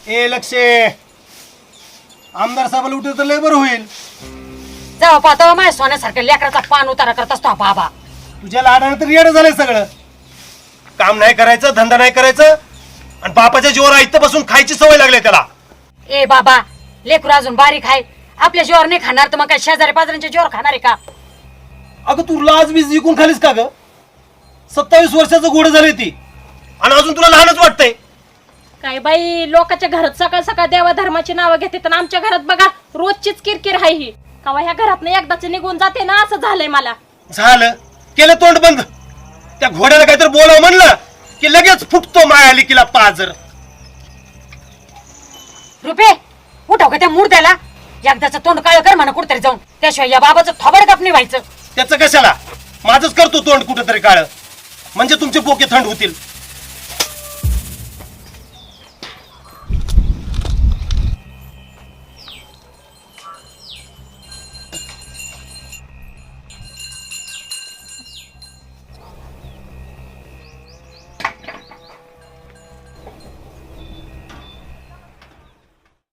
ए लक्षे आमदार साहेबाला उठे तर लय बरं होईल. जेव्हा पाहतो माझ्या सोन्यासारख्या लेकराचा पान उतारा करत असतो हा बाबा. तुझ्या लाडानं तर येडं झालंय सगळं. काम नाही करायचं, धंदा नाही करायचं आणि बापाच्या जीवावर आयतं बसून खायची सवय लागली त्याला. ए बाबा, लेकरू अजून बारीक आहे, आपल्या जीवावर नाही खाणार तर मग काय शेजारी पाजाऱ्यांच्या जीवावर खाणार आहे का? अगं तू लाज बीज जिंकून खालीस का ग? 27 वर्षाचं गोड झालंय ती आणि अजून तुला लहानच वाटतंय. काय बाई, लोकांच्या घरात सकाळ सकाळ देवा धर्माची नावं घेते तर आमच्या घरात बघा रोजचीच किरकिर आहे ही. कवा ह्या घरात एकदाच निघून जाते ना असं झालंय मला. झालं केलं तोंड बंद. त्या घोड्याला काहीतरी बोलावं म्हणलं की लगेच फुटतो माया लिकीला पाजर. रुपे उठाव का त्या मूर्त्याला, एकदाचं तोंड काळ कर म्हणा कुठतरी जाऊन, त्याशिवाय या बाबाचं थोबड काप नाही व्हायचं. त्याचं कशाला, माझंच करतो तोंड कुठंतरी काळ, म्हणजे तुमचे बोके थंड होतील.